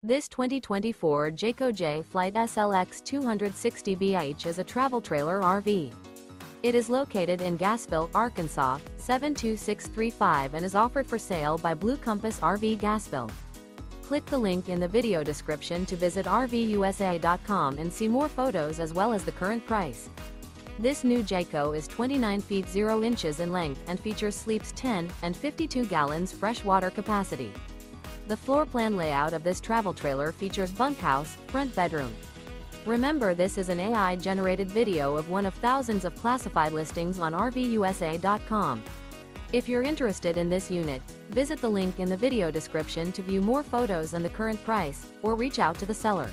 This 2024 Jayco Jay Flight SLX 260BH is a travel trailer RV. It is located in Gassville, Arkansas, 72635 and is offered for sale by Blue Compass RV Gassville. Click the link in the video description to visit RVUSA.com and see more photos as well as the current price. This new Jayco is 29 feet 0 inches in length and features sleeps 10 and 52 gallons fresh water capacity. The floor plan layout of this travel trailer features bunkhouse, front bedroom. Remember, this is an AI-generated video of one of thousands of classified listings on RVUSA.com. If you're interested in this unit, visit the link in the video description to view more photos and the current price, or reach out to the seller.